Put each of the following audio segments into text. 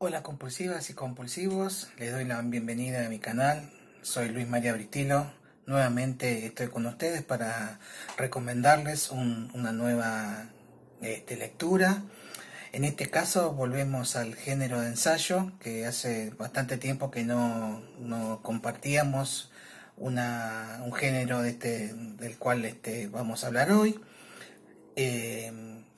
Hola compulsivas y compulsivos, les doy la bienvenida a mi canal. Soy Luis María Britilo. Nuevamente estoy con ustedes para recomendarles una nueva lectura. En este caso volvemos al género de ensayo, que hace bastante tiempo que no compartíamos un género del cual vamos a hablar hoy.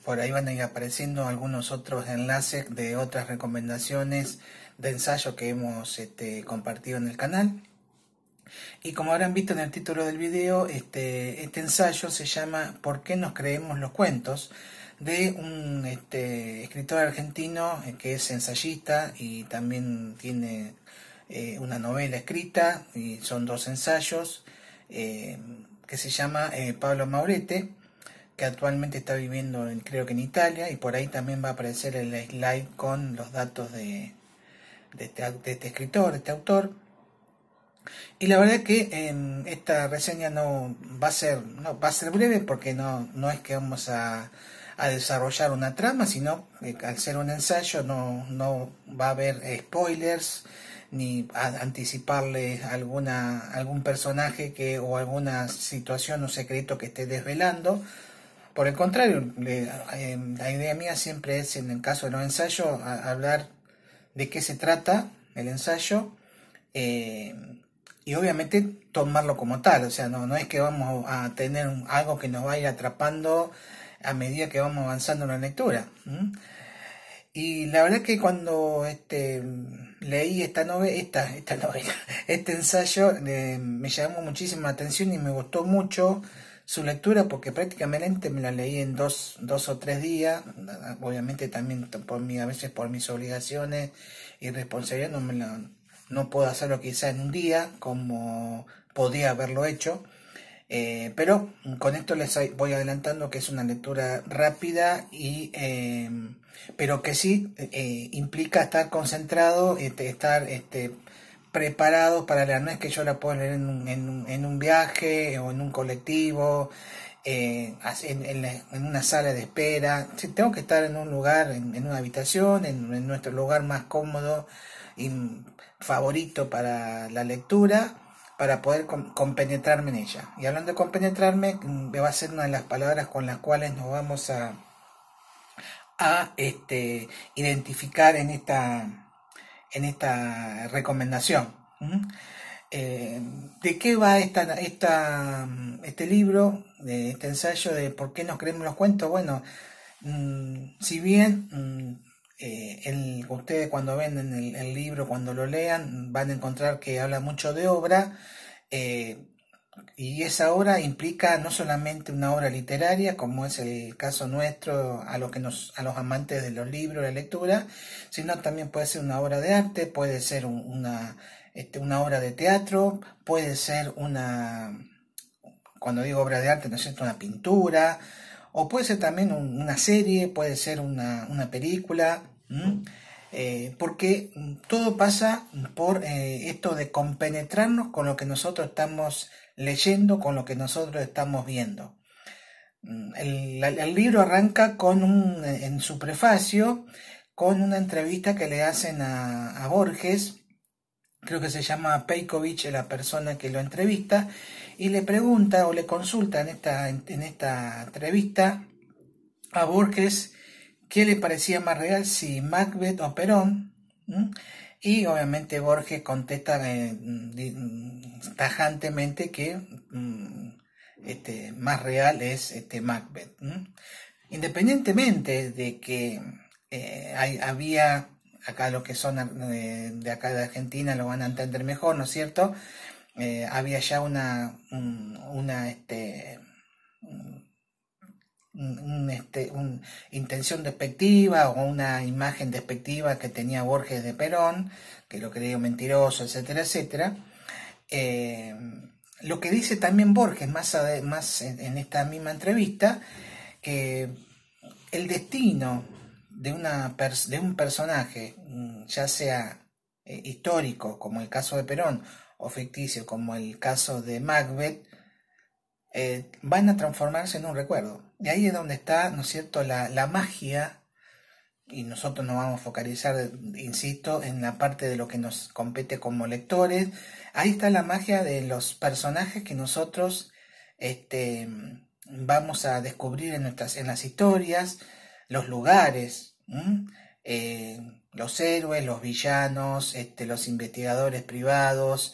Por ahí van a ir apareciendo algunos otros enlaces de otras recomendaciones de ensayo que hemos compartido en el canal. Y como habrán visto en el título del video, este ensayo se llama ¿Por qué nos creemos los cuentos?, de un escritor argentino que es ensayista y también tiene una novela escrita, y son dos ensayos, que se llama Pablo Maurete, que actualmente está viviendo creo que en Italia, y por ahí también va a aparecer el slide con los datos de este escritor, de este autor. Y la verdad que esta reseña no va a ser breve, porque no es que vamos a desarrollar una trama, sino que al ser un ensayo no va a haber spoilers ni anticiparle algún personaje o alguna situación o secreto que esté desvelando. Por el contrario, la idea mía siempre es, en el caso de los ensayos, hablar de qué se trata el ensayo, y obviamente tomarlo como tal. O sea, no es que vamos a tener algo que nos va a ir atrapando a medida que vamos avanzando en la lectura. Y la verdad que cuando leí esta novela, este ensayo, me llamó muchísima la atención y me gustó mucho su lectura, porque prácticamente me la leí en dos o tres días. Obviamente también a veces por mis obligaciones y responsabilidad no puedo hacerlo quizá en un día como podía haberlo hecho. Pero con esto les voy adelantando que es una lectura rápida, pero que sí implica estar concentrado, estar preparado para leer. No es que yo la pueda leer en un viaje o en un colectivo, en una sala de espera. Sí, tengo que estar en un lugar, en una habitación, en nuestro lugar más cómodo y favorito para la lectura, para poder compenetrarme en ella. Y hablando de compenetrarme, va a ser una de las palabras con las cuales nos vamos a identificar en esta recomendación. ¿De qué va este libro, este ensayo de por qué nos creemos los cuentos? Bueno, si bien ustedes cuando ven el libro, cuando lo lean, van a encontrar que habla mucho de obra, y esa obra implica no solamente una obra literaria, como es el caso nuestro, a los amantes de los libros, la lectura, sino también puede ser una obra de arte, puede ser una obra de teatro, puede ser cuando digo obra de arte, ¿no es cierto?, una pintura, o puede ser también una serie, puede ser una película, porque todo pasa por esto de compenetrarnos con lo que nosotros estamos leyendo, con lo que nosotros estamos viendo. El libro arranca en su prefacio, con una entrevista que le hacen a Borges. Creo que se llama Peikovic la persona que lo entrevista, y le pregunta o le consulta en esta entrevista a Borges qué le parecía más real, si Macbeth o Perón. Y obviamente Borges contesta tajantemente que más real es Macbeth. Independientemente de que había, acá los que son de acá de Argentina lo van a entender mejor, ¿no es cierto? Había ya una intención despectiva, o una imagen despectiva que tenía Borges de Perón, que lo creía mentiroso, etcétera, etcétera. Lo que dice también Borges más en esta misma entrevista, que el destino de un personaje, ya sea histórico, como el caso de Perón, o ficticio, como el caso de Macbeth, van a transformarse en un recuerdo. Y ahí es donde está, ¿no es cierto?, la magia y nosotros nos vamos a focalizar, insisto, en la parte de lo que nos compete como lectores. Ahí está la magia de los personajes que nosotros vamos a descubrir en las historias, los lugares, los héroes, los villanos, los investigadores privados,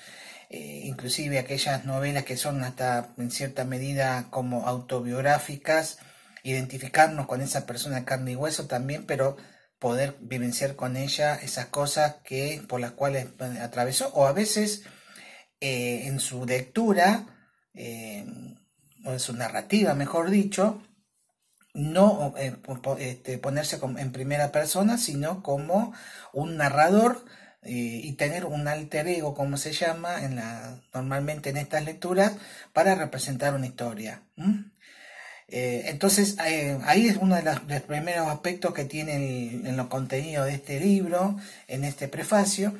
inclusive aquellas novelas que son hasta en cierta medida como autobiográficas, identificarnos con esa persona de carne y hueso también, pero poder vivenciar con ella esas cosas que por las cuales atravesó, o a veces en su lectura, o en su narrativa, mejor dicho, no ponerse en primera persona, sino como un narrador, y tener un alter ego, como se llama normalmente en estas lecturas, para representar una historia. Entonces ahí es uno de los primeros aspectos que tiene en los contenidos de este libro, en este prefacio.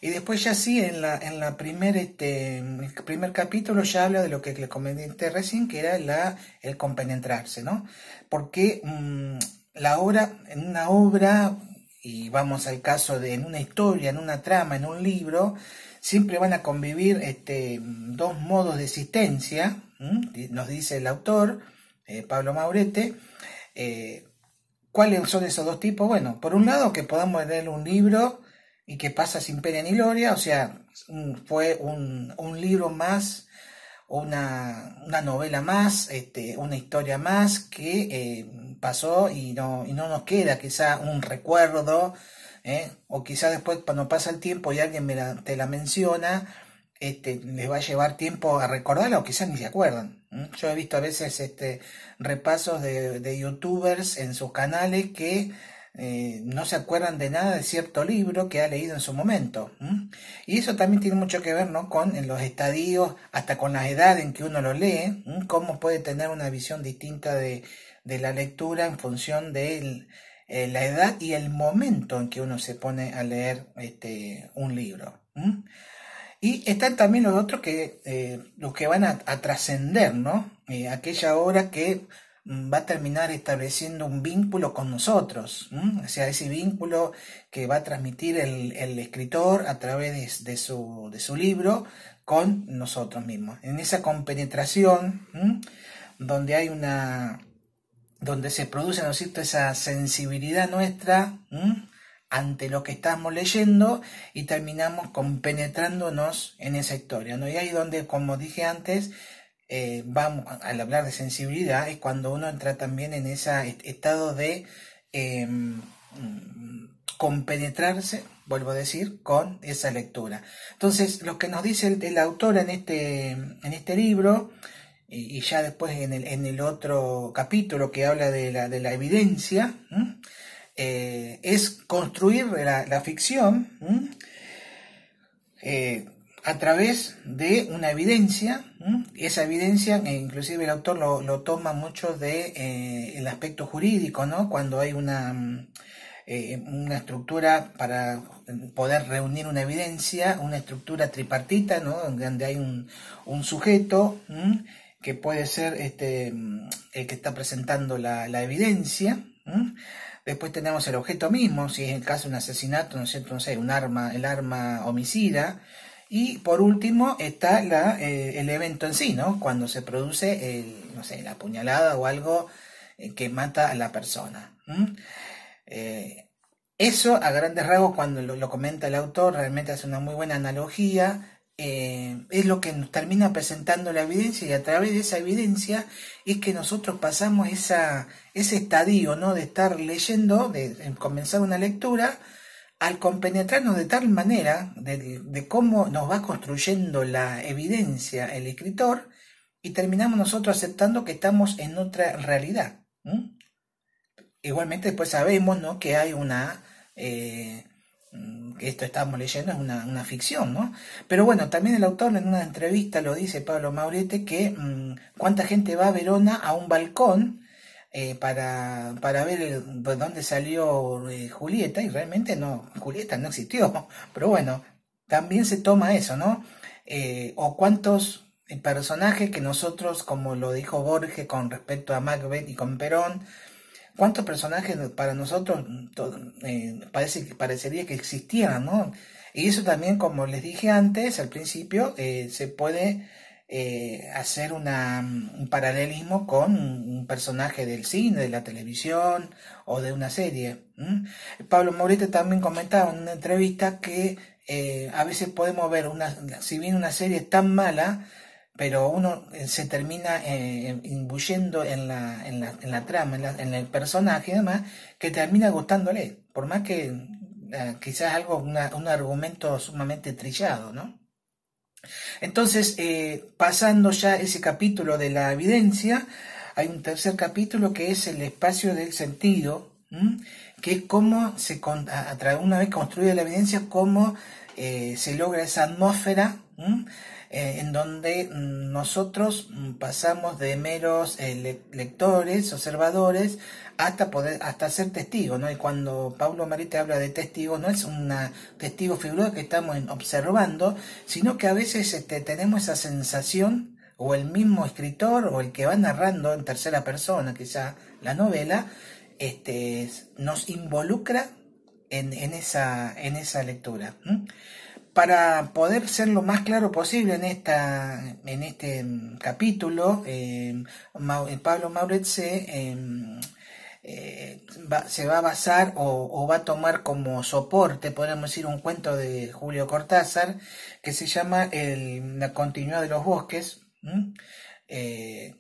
Y después ya sí, en el primer capítulo ya habla de lo que le comenté recién, que era el compenetrarse, ¿no? Porque en una obra, y vamos al caso de en una historia, en una trama, en un libro, siempre van a convivir dos modos de existencia, nos dice el autor, Pablo Maurete. ¿Cuáles son esos dos tipos? Bueno, por un lado, que podamos leer un libro y que pasa sin pena ni gloria, o sea, fue un libro más, una novela más, una historia más que pasó y no nos queda quizá un recuerdo, o quizá después cuando pasa el tiempo y alguien te la menciona, les va a llevar tiempo a recordarla o quizás ni se acuerdan. Yo he visto a veces repasos de youtubers en sus canales que no se acuerdan de nada de cierto libro que ha leído en su momento. Y eso también tiene mucho que ver, ¿no?, con en los estadios, hasta con la edad en que uno lo lee, cómo puede tener una visión distinta de la lectura en función de la edad y el momento en que uno se pone a leer un libro. Y están también los otros los que van a trascender, ¿no? Aquella obra que va a terminar estableciendo un vínculo con nosotros, o sea, ese vínculo que va a transmitir el escritor a través de su libro con nosotros mismos. En esa compenetración, donde hay donde se produce, ¿no es cierto?, esa sensibilidad nuestra, ante lo que estamos leyendo, y terminamos compenetrándonos en esa historia, ¿no? Y ahí donde, como dije antes, vamos, al hablar de sensibilidad, es cuando uno entra también en ese estado de compenetrarse, vuelvo a decir, con esa lectura. Entonces, lo que nos dice el autor en este libro, y ya después en el otro capítulo que habla de la evidencia, es construir la ficción a través de una evidencia. Esa evidencia, inclusive el autor lo toma mucho el aspecto jurídico, ¿no? Cuando hay una estructura para poder reunir una evidencia, una estructura tripartita, ¿no?, donde hay un sujeto que puede ser el que está presentando la evidencia. Después tenemos el objeto mismo, si es el caso de un asesinato, ¿no es cierto?, no sé, el arma homicida. Y por último está el evento en sí, ¿no?, cuando se produce no sé, la puñalada o algo que mata a la persona. Eso a grandes rasgos, cuando lo comenta el autor, realmente hace una muy buena analogía. Es lo que nos termina presentando la evidencia, y a través de esa evidencia es que nosotros pasamos ese estadio, ¿no?, de estar leyendo, de comenzar una lectura, al compenetrarnos de tal manera de cómo nos va construyendo la evidencia el escritor, y terminamos nosotros aceptando que estamos en otra realidad. Igualmente después sabemos, ¿no?, que hay que esto estamos leyendo es una ficción, ¿no? Pero bueno, también el autor en una entrevista lo dice, Pablo Maurete, que cuánta gente va a Verona a un balcón para ver de dónde salió Julieta, y realmente Julieta no existió, pero bueno, también se toma eso, ¿no? O cuántos personajes que nosotros, como lo dijo Borges con respecto a Macbeth y con Perón, ¿Cuántos personajes para nosotros parecería que existieran, ¿no? Y eso también, como les dije antes, al principio, se puede hacer un paralelismo con un personaje del cine, de la televisión o de una serie. Pablo Moretti también comentaba en una entrevista que a veces podemos ver, si bien una serie es tan mala, pero uno se termina imbuyendo en la trama, en el personaje y demás, que termina gustándole, por más que quizás un argumento sumamente trillado, ¿no? Entonces, pasando ya ese capítulo de la evidencia, hay un tercer capítulo que es el espacio del sentido, que es cómo una vez construida la evidencia, cómo se logra esa atmósfera en donde nosotros pasamos de meros lectores, observadores, hasta ser testigos, ¿no? Y cuando Pablo Moretti habla de testigo, no es un testigo figurado que estamos observando, sino que a veces tenemos esa sensación, o el mismo escritor, o el que va narrando en tercera persona, quizá la novela, nos involucra en esa lectura. Para poder ser lo más claro posible en este capítulo, Pablo Moretti se va a basar o va a tomar como soporte, podríamos decir, un cuento de Julio Cortázar que se llama La continuidad de los bosques. Ahí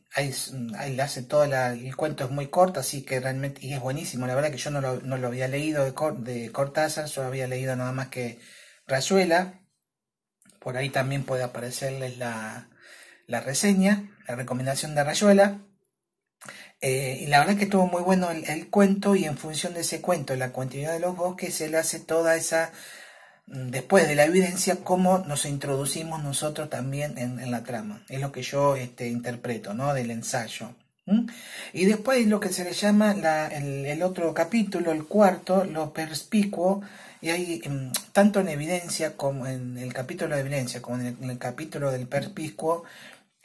le hace el cuento, es muy corto, así que realmente, y es buenísimo. La verdad que yo no lo había leído de Cortázar, yo había leído nada más que Rayuela. Por ahí también puede aparecerles la reseña, la recomendación de Rayuela. Y la verdad que estuvo muy bueno el cuento, y en función de ese cuento, la continuidad de los bosques, él hace toda esa, después de la evidencia, cómo nos introducimos nosotros también en la trama. Es lo que yo interpreto, ¿no? Del ensayo. Y después lo que se le llama el otro capítulo, el cuarto, lo perspicuo, y hay tanto en evidencia como en el capítulo de evidencia como en el capítulo del perspicuo,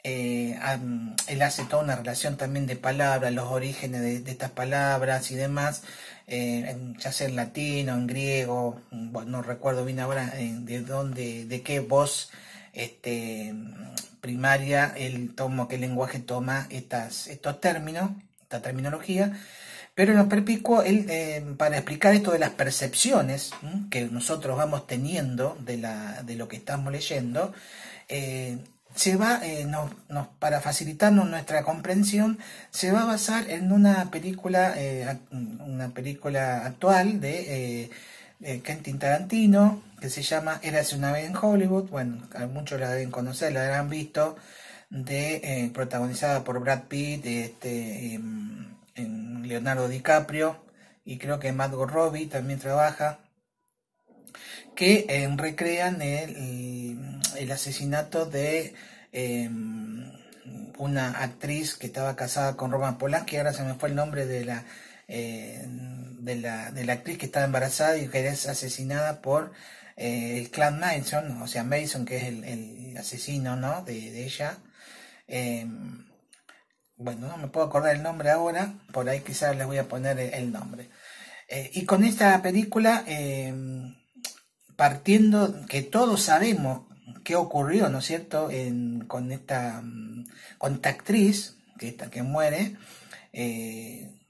él hace toda una relación también de palabras, los orígenes de estas palabras y demás, ya sea en latino, en griego, bueno, no recuerdo bien ahora de qué voz primaria qué lenguaje toma estos términos, esta terminología. Pero en los perspicuos, él, para explicar esto de las percepciones que nosotros vamos teniendo de lo que estamos leyendo, se va, para facilitarnos nuestra comprensión, se va a basar en una película actual de Quentin Tarantino, que se llama Érase una vez en Hollywood. Bueno, muchos la deben conocer, la habrán visto, protagonizada por Brad Pitt, en Leonardo DiCaprio, y creo que Margot Robbie también trabaja, que recrean el asesinato de una actriz que estaba casada con Roman Polanski. Ahora se me fue el nombre de la actriz que estaba embarazada y que es asesinada por el clan Manson, o sea, Mason, que es el asesino, ¿no? de ella. Bueno, no me puedo acordar el nombre ahora, por ahí quizás les voy a poner el nombre. Y con esta película, partiendo que todos sabemos qué ocurrió, ¿no es cierto?, con esta actriz que muere,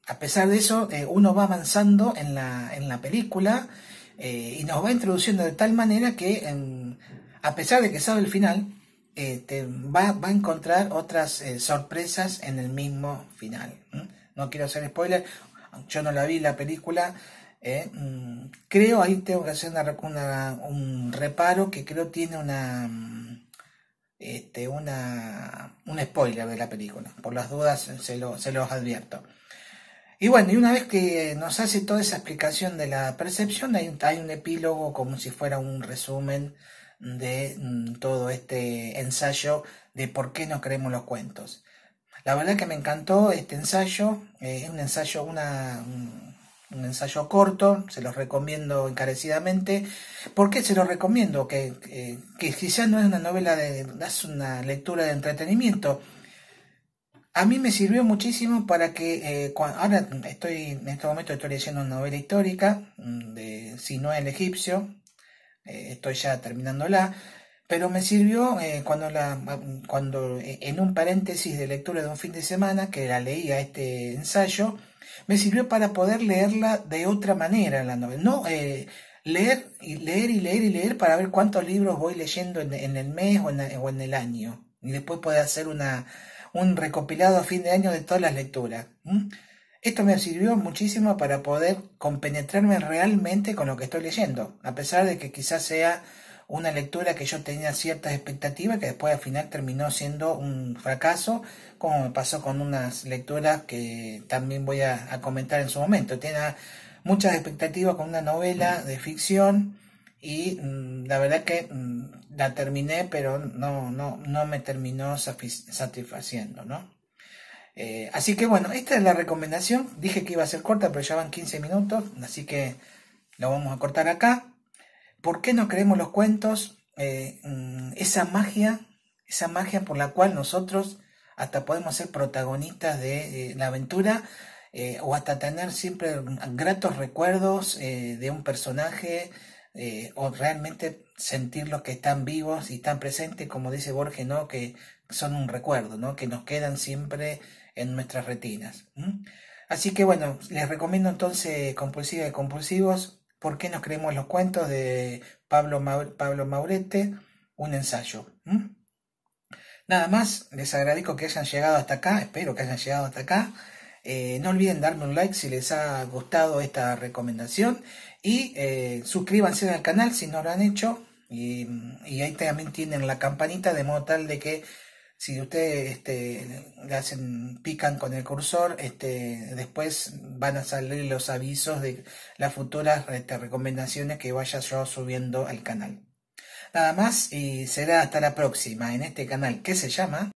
a pesar de eso, uno va avanzando en la película, y nos va introduciendo de tal manera que, a pesar de que sabe el final, va a encontrar otras sorpresas en el mismo final. No quiero hacer spoiler, yo no la vi la película. Creo, ahí tengo que hacer un reparo, que creo tiene un spoiler de la película. Por las dudas se los advierto. Y bueno, y una vez que nos hace toda esa explicación de la percepción, hay un epílogo, como si fuera un resumen de todo este ensayo de por qué no creemos los cuentos. La verdad que me encantó este ensayo. Es un ensayo, un ensayo corto, se los recomiendo encarecidamente. ¿Por qué se los recomiendo? Que quizás no es una novela es una lectura de entretenimiento. A mí me sirvió muchísimo para que, ahora en este momento estoy leyendo una novela histórica de Sinué el egipcio, estoy ya terminándola, pero me sirvió cuando en un paréntesis de lectura de un fin de semana, que la leía este ensayo, me sirvió para poder leerla de otra manera la novela. No leer y leer y leer y leer para ver cuántos libros voy leyendo en el mes o en el año. Y después poder hacer un recopilado a fin de año de todas las lecturas. Esto me sirvió muchísimo para poder compenetrarme realmente con lo que estoy leyendo, a pesar de que quizás sea una lectura que yo tenía ciertas expectativas que después al final terminó siendo un fracaso, como me pasó con unas lecturas que también voy a comentar en su momento. Tenía muchas expectativas con una novela de ficción y la verdad que la terminé, pero no me terminó satisfaciendo, ¿no? Así que bueno, esta es la recomendación. Dije que iba a ser corta, pero ya van 15 minutos, así que lo vamos a cortar acá. ¿Por qué no creemos los cuentos? Esa magia por la cual nosotros hasta podemos ser protagonistas de la aventura, o hasta tener siempre gratos recuerdos de un personaje, o realmente sentir los que están vivos y están presentes, como dice Borges, ¿no? Que son un recuerdo, ¿no? Que nos quedan siempre en nuestras retinas. Así que bueno, les recomiendo entonces Compulsivas y Compulsivos. ¿Por qué nos creemos los cuentos? De Pablo Maurete, un ensayo. Nada más, les agradezco que hayan llegado hasta acá, espero que hayan llegado hasta acá. No olviden darme un like si les ha gustado esta recomendación y suscríbanse al canal si no lo han hecho, y ahí también tienen la campanita, de modo tal de que si ustedes pican con el cursor, después van a salir los avisos de las futuras recomendaciones que vaya yo subiendo al canal. Nada más y será hasta la próxima en este canal que se llama